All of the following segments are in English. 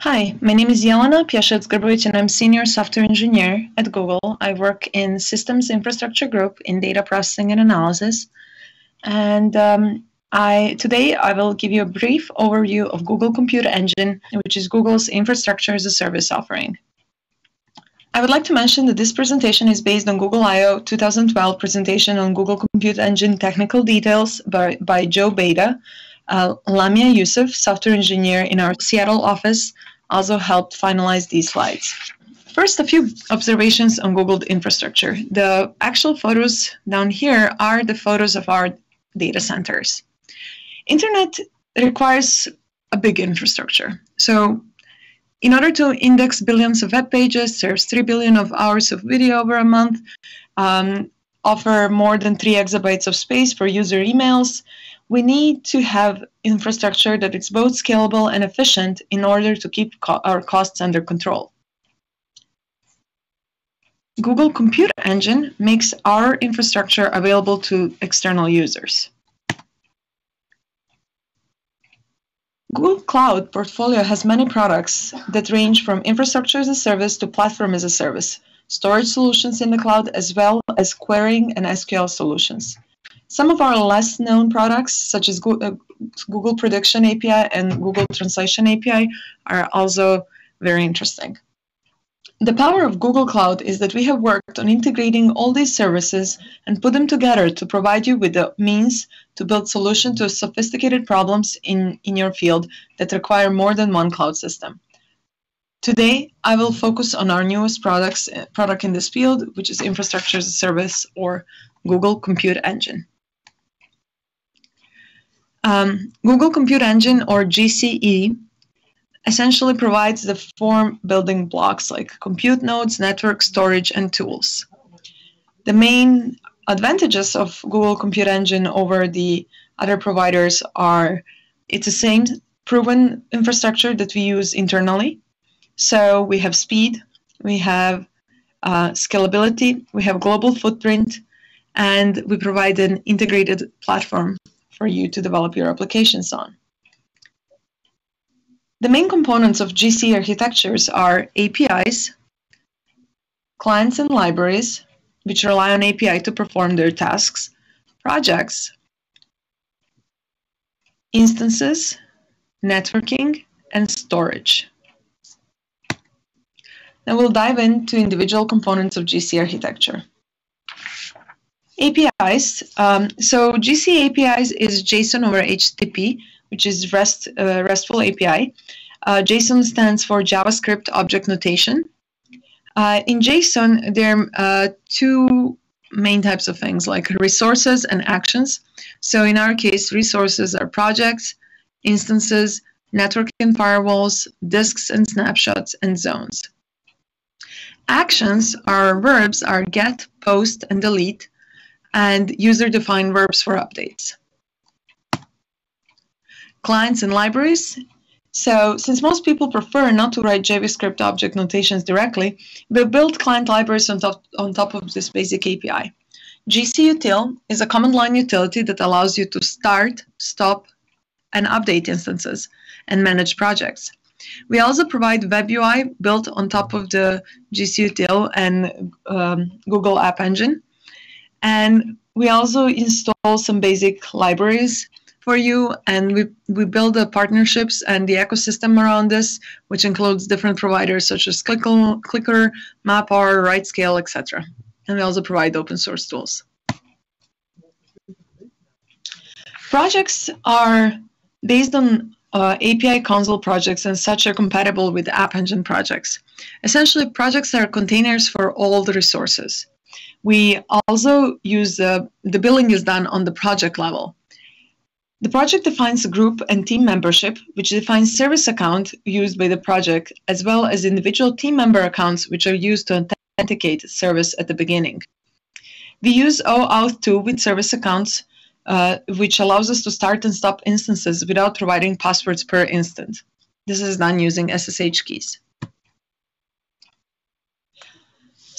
Hi, my name is Jelena Pjesivac-Grbovic and I'm Senior Software Engineer at Google. I work in Systems Infrastructure Group in Data Processing and Analysis. And today I will give you a brief overview of Google Compute Engine, which is Google's Infrastructure as a Service offering. I would like to mention that this presentation is based on Google I/O 2012 presentation on Google Compute Engine technical details by Joe Beda. Lamia Yusuf, software engineer in our Seattle office, also helped finalize these slides. First, a few observations on Google infrastructure. The actual photos down here are the photos of our data centers. Internet requires a big infrastructure. So in order to index billions of web pages, serve 3 billion of hours of video over a month, offer more than 3 exabytes of space for user emails, we need to have infrastructure that is both scalable and efficient in order to keep our costs under control. Google Compute Engine makes our infrastructure available to external users. Google Cloud portfolio has many products that range from infrastructure as a service to platform as a service, storage solutions in the cloud, as well as querying and SQL solutions. Some of our less known products, such as Google Prediction API and Google Translation API, are also very interesting. The power of Google Cloud is that we have worked on integrating all these services and put them together to provide you with the means to build solutions to sophisticated problems in your field that require more than one cloud system. Today, I will focus on our newest product in this field, which is Infrastructure as a Service, or Google Compute Engine. Google Compute Engine, or GCE, essentially provides the form building blocks like compute nodes, network, storage, and tools. The main advantages of Google Compute Engine over the other providers are it's the same proven infrastructure that we use internally. So we have speed, we have scalability, we have global footprint, and we provide an integrated platform for you to develop your applications on. The main components of GC architectures are APIs, clients and libraries, which rely on API to perform their tasks, projects, instances, networking, and storage. Now we'll dive into individual components of GC architecture. APIs. So GC APIs is JSON over HTTP, which is RESTful API. JSON stands for JavaScript Object Notation. In JSON, there are two main types of things, like resources and actions. So in our case, resources are projects, instances, network and firewalls, disks and snapshots, and zones. Actions are verbs are get, post, and delete, and user-defined verbs for updates. Clients and libraries. So since most people prefer not to write JavaScript object notations directly, we built client libraries on top of this basic API. GCUtil is a command line utility that allows you to start, stop, and update instances and manage projects. We also provide Web UI built on top of the GCUtil and Google App Engine. And we also install some basic libraries for you, and we build the partnerships and the ecosystem around this, which includes different providers such as Clicker, MapR, RightScale, etc. And we also provide open source tools. Projects are based on API console projects, and such are compatible with App Engine projects. Essentially, projects are containers for all the resources. We also use the billing is done on the project level. The project defines a group and team membership, which defines service account used by the project, as well as individual team member accounts, which are used to authenticate service at the beginning. We use OAuth 2 with service accounts, which allows us to start and stop instances without providing passwords per instant. This is done using SSH keys.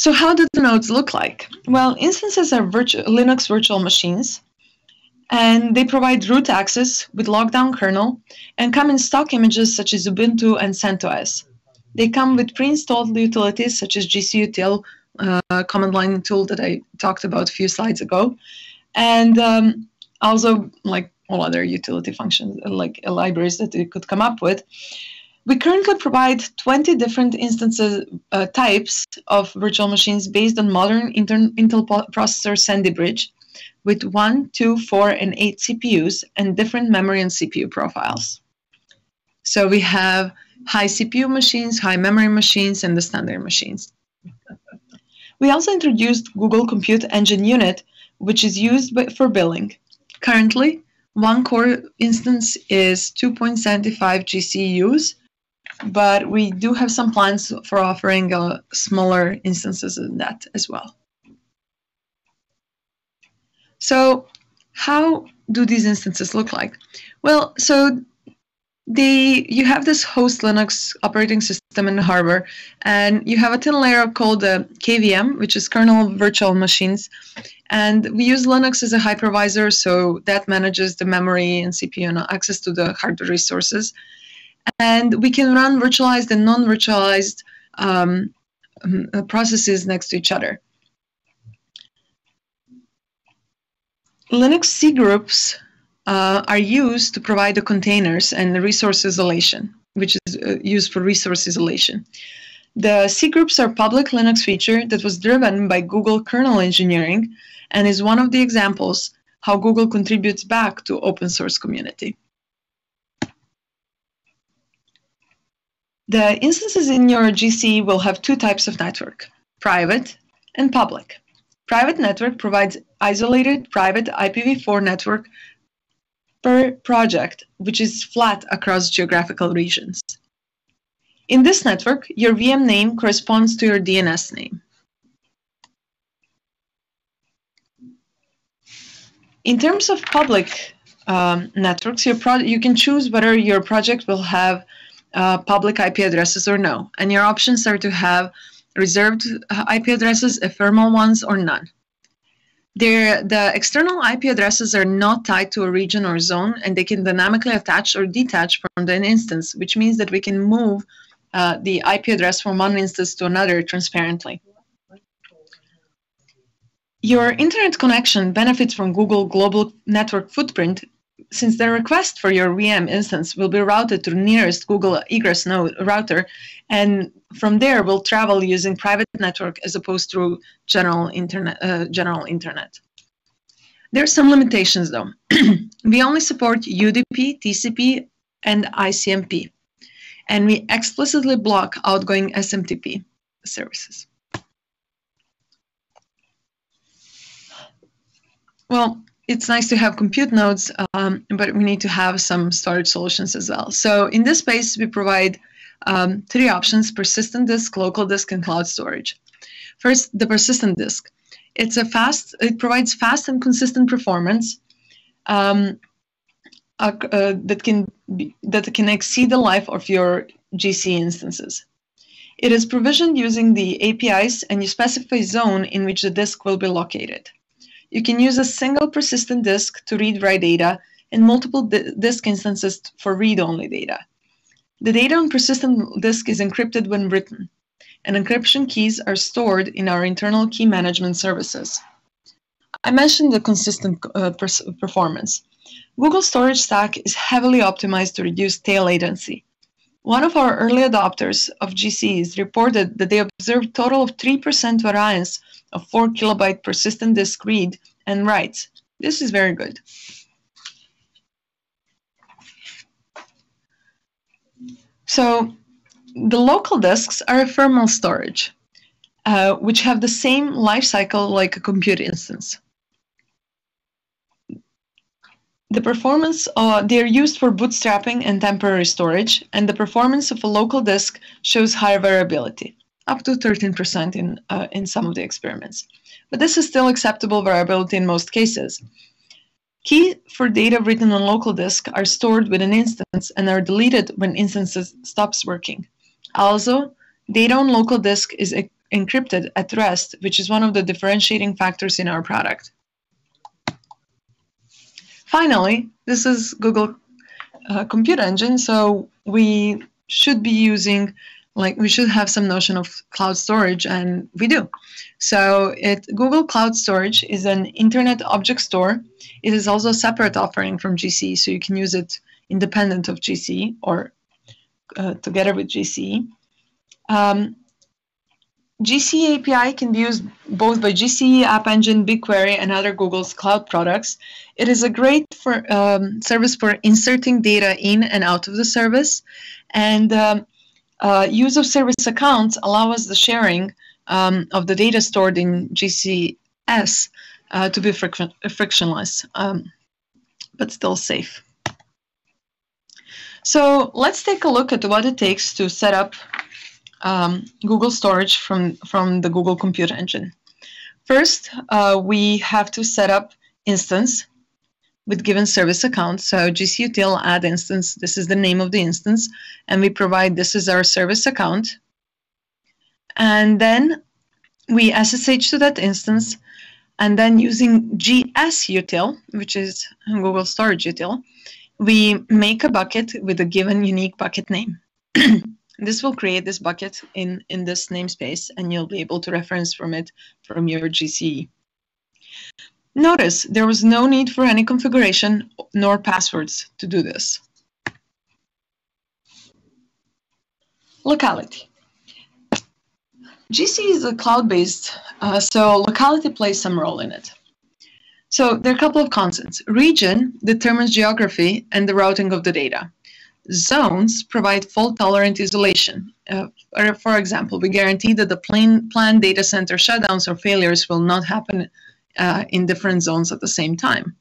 So how do the nodes look like? Well, instances are Linux virtual machines, And they provide root access with lockdown kernel and come in stock images such as Ubuntu and CentOS. They come with pre-installed utilities such as gcutil, command line tool that I talked about a few slides ago, and also like all other utility functions, like libraries that you could come up with. We currently provide 20 different instances types of virtual machines based on modern Intel processor Sandy Bridge with 1, 2, 4, and 8 CPUs and different memory and CPU profiles. So we have high CPU machines, high memory machines, and the standard machines. We also introduced Google Compute Engine Unit, which is used for billing. Currently, one core instance is 2.75 GCUs, but we do have some plans for offering smaller instances than that as well. So how do these instances look like? Well, so you have this host Linux operating system in the hardware, and you have a thin layer called KVM, which is kernel virtual machines. And we use Linux as a hypervisor, so that manages the memory and CPU and access to the hardware resources. And we can run virtualized and non-virtualized processes next to each other. Linux C groups are used to provide the containers and the resource isolation, which is used for resource isolation. The C groups are public Linux feature that was driven by Google kernel engineering and is one of the examples how Google contributes back to open source community. The instances in your GC will have two types of network, private and public. Private network provides isolated private IPv4 network per project, which is flat across geographical regions. In this network, your VM name corresponds to your DNS name. In terms of public networks, you can choose whether your project will have public IP addresses or no, and your options are to have reserved IP addresses, ephemeral ones, or none. The external IP addresses are not tied to a region or zone, and they can dynamically attach or detach from an instance, which means that we can move the IP address from one instance to another transparently. Your internet connection benefits from Google Global Network Footprint, since the request for your VM instance will be routed to the nearest Google egress node router, and from there will travel using private network as opposed to general internet. There are some limitations though. We only support UDP, TCP, and ICMP, and we explicitly block outgoing SMTP services. Well, it's nice to have compute nodes, but we need to have some storage solutions as well. So in this space, we provide three options: persistent disk, local disk, and cloud storage. First, the persistent disk. It provides fast and consistent performance that can exceed the life of your GC instances. It is provisioned using the APIs, and you specify zone in which the disk will be located. You can use a single persistent disk to read-write data and multiple disk instances for read-only data. The data on persistent disk is encrypted when written, and encryption keys are stored in our internal key management services. I mentioned the consistent performance. Google Storage Stack is heavily optimized to reduce tail latency. One of our early adopters of GCs reported that they observed a total of 3% variance of 4 kilobyte persistent disk read and writes. This is very good. So the local disks are ephemeral storage, which have the same life cycle like a compute instance. The performance, they are used for bootstrapping and temporary storage, and the performance of a local disk shows higher variability, up to 13% in some of the experiments. But this is still acceptable variability in most cases. Keys for data written on local disk are stored with an instance and are deleted when instance stops working. Also, data on local disk is encrypted at rest, which is one of the differentiating factors in our product. Finally, this is Google Compute Engine, so we should be using, we should have some notion of cloud storage, and we do. So Google Cloud Storage is an Internet Object Store. It is also a separate offering from GCE, so you can use it independent of GCE or together with GCE. GCE API can be used both by GCE, App Engine, BigQuery, and other Google's cloud products. It is a great service for inserting data in and out of the service, and use of service accounts allow us the sharing of the data stored in GCS to be frictionless, but still safe. So let's take a look at what it takes to set up Google Storage from the Google Compute Engine. First, we have to set up instance with given service account. So GCUtil add instance, this is the name of the instance, and we provide this is our service account. And then we SSH to that instance, and then using GSUtil, which is Google Storage Util, we make a bucket with a given unique bucket name. This will create this bucket in this namespace, and you'll be able to reference from it from your GCE. Notice there was no need for any configuration nor passwords to do this. Locality. GCE is a cloud-based, so locality plays some role in it. So there are a couple of constants. Region determines geography and the routing of the data. Zones provide fault-tolerant isolation. For example, we guarantee that the planned data center shutdowns or failures will not happen in different zones at the same time.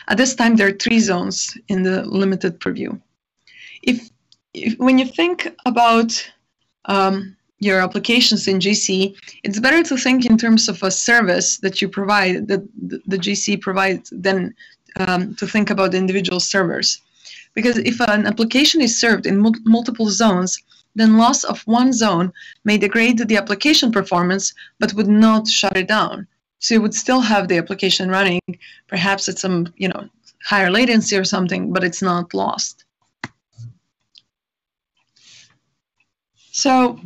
At this time, there are 3 zones in the limited preview. When you think about your applications in GCE, it's better to think in terms of a service that you provide, that the GCE provides, than to think about individual servers. Because if an application is served in multiple zones, then loss of one zone may degrade the application performance, but would not shut it down. So you would still have the application running, perhaps at some higher latency or something, but it's not lost. So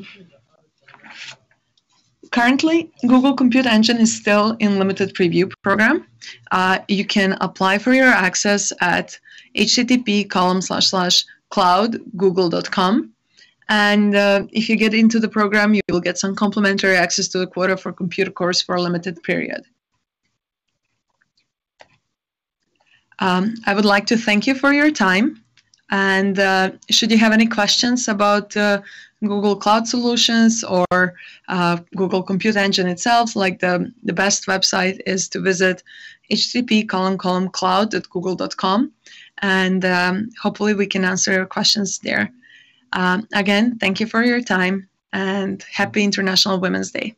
currently, Google Compute Engine is still in limited preview program. You can apply for your access at http://cloud.google.com. And if you get into the program, you will get some complimentary access to the quota for computer course for a limited period. I would like to thank you for your time. And should you have any questions about Google Cloud Solutions or Google Compute Engine itself, the best website is to visit http://cloud.google.com, and hopefully we can answer your questions there. Again, thank you for your time, and happy International Women's Day.